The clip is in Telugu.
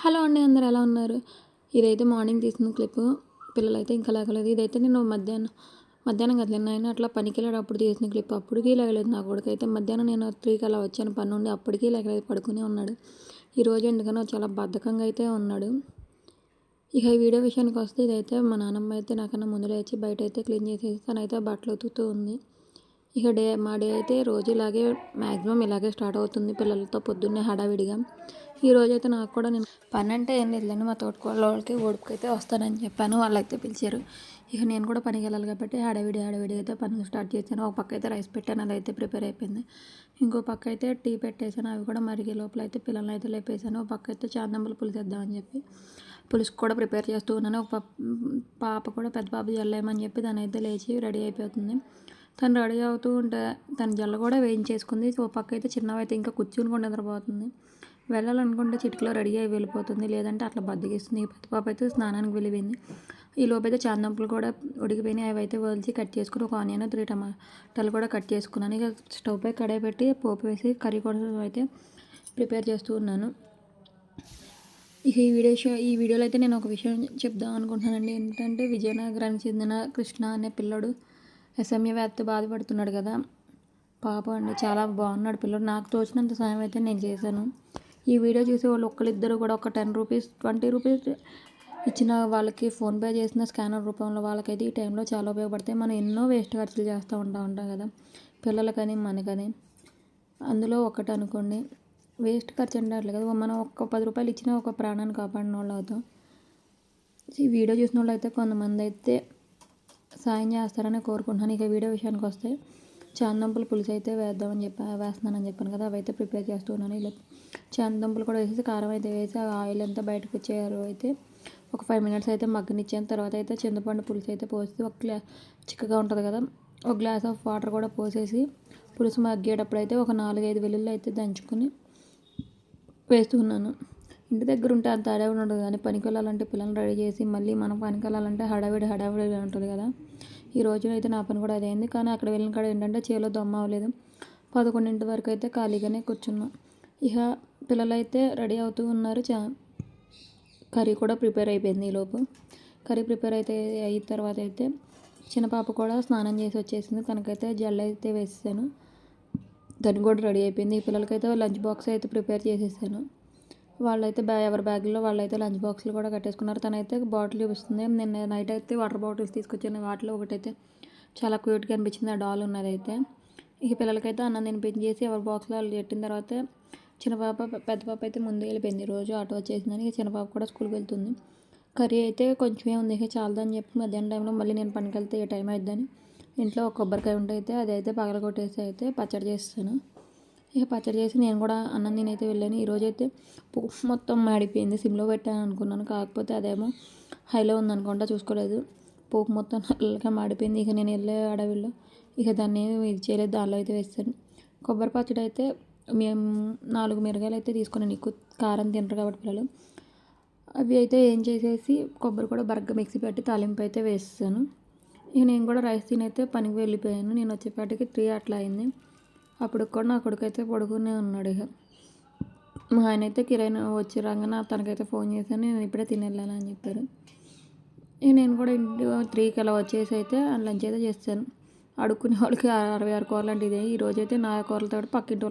హలో అండి, అందరు ఎలా ఉన్నారు? ఇదైతే మార్నింగ్ తీసిన క్లిప్. పిల్లలైతే ఇంకా లేగలేదు. ఇదైతే నేను మధ్యాహ్నం కదా నేను అట్లా పనికి వెళ్ళేటప్పుడు తీసిన క్లిప్. అప్పటికీ లేగలేదు నా కొడుకైతే. మధ్యాహ్నం నేను 3కి అలా వచ్చాను పని నుండి, అప్పటికీ లేగలేదు, పడుకునే ఉన్నాడు. ఈరోజు ఎందుకనో చాలా బద్ధకంగా అయితే ఉన్నాడు. ఇక ఈ వీడియో విషయానికి వస్తే, ఇదైతే మా నాన్నమ్మ అయితే నాకన్నా ముందు లేచి బయట అయితే క్లీన్ చేసేసి తనైతే బట్టలు ఉతుకుతూ ఉంది. ఇక మా డే అయితే రోజు ఇలాగే మ్యాక్సిమం ఇలాగే స్టార్ట్ అవుతుంది, పిల్లలతో పొద్దున్నే హడావిడిగా. ఈ రోజైతే నాకు కూడా నేను పని అంటే ఏం లేదులేండి, మా తోటకోళ్ళ వాళ్ళకి ఓడికైతే వస్తానని చెప్పాను, వాళ్ళైతే పిలిచారు. ఇక నేను కూడా పనికి వెళ్ళాలి కాబట్టి హడావిడి అయితే పని స్టార్ట్ చేశాను. ఒక పక్క అయితే రైస్ పెట్టాను, అదైతే ప్రిపేర్ అయిపోయింది. ఇంకో పక్క అయితే టీ పెట్టేశాను, అవి కూడా మరిగే లోపల అయితే పిల్లల్ని అయితే లేపేశాను. ఒక పక్క అయితే చాందంపులు పులిసేద్దామని చెప్పి పులుసు కూడా ప్రిపేర్ చేస్తూ ఉన్నాను. ఒక పాప కూడా పెద్ద పాప జల్లేమని చెప్పి దాని అయితే లేచి రెడీ అయిపోతుంది. తను రెడీ అవుతూ ఉంటే తన జల్ల కూడా వేయించేసుకుంది. ఓ పక్క అయితే చిన్నవైతే ఇంకా కూర్చుని కూడా నిద్రపోతుంది. వెళ్ళాలనుకుంటే చిటికలో రెడీ అయ్యి వెళ్ళిపోతుంది, లేదంటే అట్లా బద్దకిస్తుంది. పెద్ద పాప అయితే స్నానానికి వెళ్ళిపోయింది. ఈ లోపైతే చాందంపులు కూడా ఉడికిపోయినాయి, అవి అయితే వలిచి కట్ చేసుకుని ఒక ఆనియన్ 3 టమాటాలు కూడా కట్ చేసుకున్నాను. ఇక స్టవ్ పై కడాయి పెట్టి పోపు వేసి కర్రీ కూడా అయితే ప్రిపేర్ చేస్తూ ఉన్నాను. ఇక ఈ వీడియోలో అయితే నేను ఒక విషయం చెప్దాం అనుకుంటున్నానండి. ఏంటంటే విజయనగరానికి చెందిన కృష్ణ అనే పిల్లడు ఎస్ఎంఏ వ్యాధితో బాధపడుతున్నాడు కదా, పాపం అండి, చాలా బాగున్నాడు పిల్లడు. నాకు తోచినంత సాయం అయితే నేను చేశాను. ఈ వీడియో చూసి వాళ్ళు ఒక్కరిద్దరు కూడా ఒక 10 రూపీస్ 20 రూపీస్ ఇచ్చిన వాళ్ళకి ఫోన్పే చేసిన స్కానర్ రూపంలో వాళ్ళకైతే ఈ టైంలో చాలా ఉపయోగపడతాయి. మనం ఎన్నో వేస్ట్ ఖర్చులు చేస్తూ ఉంటాం కదా, పిల్లలకని మనకని. అందులో ఒకటి అనుకోండి, వేస్ట్ ఖర్చు అంటే అట్లా కదా, మనం ఒక 10 రూపాయలు ఇచ్చినా ఒక ప్రాణాన్ని కాపాడిన వాళ్ళు అవుతాం. ఈ వీడియో చూసిన వాళ్ళు అయితే కొంతమంది అయితే సాయం చేస్తారని కోరుకుంటున్నాను. ఇక వీడియో విషయానికి వస్తే చాందంపులు పులుసు అయితే వేస్తున్నానని చెప్పాను కదా, అవి అయితే ప్రిపేర్ చేస్తూ ఉన్నాను. ఇలా చాందంపులు కూడా వేసేసి కారం అయితే వేసి ఆయిల్ అంతా బయటకు వచ్చేయారు అయితే ఒక 5 మినిట్స్ అయితే మగ్గనిచ్చాను. తర్వాత అయితే చింతపండు పులుసు అయితే పోసి చిక్కగా ఉంటుంది కదా, ఒక గ్లాస్ ఆఫ్ వాటర్ కూడా పోసేసి పులుసు మగ్గేటప్పుడు అయితే ఒక 4-5 వెల్లుల్లి అయితే దంచుకొని వేస్తున్నాను. ఇంటి దగ్గర ఉంటే అంత హడావిడి ఉండదు, కానీ పనికి వెళ్ళాలంటే పిల్లల్ని రెడీ చేసి మళ్ళీ మనం పనికి వెళ్ళాలంటే హడావిడిగా ఉంటుంది కదా. ఈ రోజు అయితే నా పని కూడా అదైంది. కానీ అక్కడ వెళ్ళిన కాడ ఏంటంటే చేలో దొమ్మ అవ్వలేదు. 11 వరకు అయితే ఖాళీగానే కూర్చున్నాం. ఇక పిల్లలైతే రెడీ అవుతూ ఉన్నారు. కర్రీ కూడా ప్రిపేర్ అయిపోయింది. ఈలోపు కర్రీ ప్రిపేర్ అయితే అయిన తర్వాత అయితే చిన్న పాప కూడా స్నానం చేసి వచ్చేసింది. తనకైతే జల్లు అయితే వేసాను, దాన్ని కూడా రెడీ అయిపోయింది. ఈ పిల్లలకైతే లంచ్ బాక్స్ అయితే ప్రిపేర్ చేసేసాను. వాళ్ళైతే ఎవరి బ్యాగ్లో వాళ్ళైతే లంచ్ బాక్స్లు కూడా కట్టేసుకున్నారు. తనైతే బాటిల్ చూపిస్తుంది. నేను నైట్ అయితే వాటర్ బాటిల్స్ తీసుకొచ్చాను. వాటిలో ఒకటైతే చాలా క్యూట్గా అనిపించింది, ఆ డాల్ ఉన్నదైతే. ఇక పిల్లలకైతే అన్నం తినిపించేసి ఎవరి బాక్స్లో వాళ్ళు పెట్టిన తర్వాత చిన్న పాప పెద్ద పాప అయితే ముందు వెళ్ళిపోయింది. రోజు ఆటో వచ్చేసిందని ఇక చిన్న పాప కూడా స్కూల్కి వెళ్తుంది. కర్రీ అయితే కొంచెమే ఉంది, ఇక చాలదని చెప్పి మధ్యాహ్నం టైంలో మళ్ళీ నేను పనికి వెళ్తే ఏ టైం అవుతుందని ఇంట్లో ఒక కొబ్బరికాయ ఉంటే అయితే అది అయితే పగలగొట్టేసి అయితే పచ్చడి చేస్తాను. ఇక పచ్చడి చేసి నేను కూడా అన్నం తినైతే వెళ్ళాను. ఈరోజైతే పోపు మొత్తం మాడిపోయింది. సిమ్లో పెట్టాను అనుకున్నాను, కాకపోతే అదేమో హైలో ఉందనుకుంటా, చూసుకోలేదు. పోపు మొత్తం నల్లగా మాడిపోయింది. ఇక నేను వెళ్ళే అడవిలో ఇక దాన్ని ఇది చేయలేదు, దానిలో అయితే వేస్తాను. కొబ్బరి పచ్చడి అయితే మేము 4 మిరగాయలు అయితే తీసుకున్నాను, ఎక్కువ కారం తినరు కాబట్టి పిల్లలు. అవి అయితే ఏం చేసేసి కొబ్బరి కూడా బరగ్గా మిక్సీ పెట్టి తాలింపు అయితే వేస్తాను. ఇక నేను కూడా రైస్ తినైతే పనికి వెళ్ళిపోయాను. నేను వచ్చేపాటికి 3 అట్లా అయింది. అప్పుడు కూడా నా కొడుకు అయితే పడుకునే ఉన్నాడు. ఇక మా ఆయన అయితే కిరాయి వచ్చి రాగానే తనకైతే ఫోన్ చేశాను, నేను ఇప్పుడే తినేళ్ళాను అని చెప్పారు. ఇక నేను కూడా ఇంటి 3కి అలా వచ్చేసి అయితే లంచ్ అయితే చేస్తాను. అడుక్కునే వాళ్ళకి 66 కూరలు అంటే ఇదే. ఈరోజైతే నా కూరలతో పక్కింటి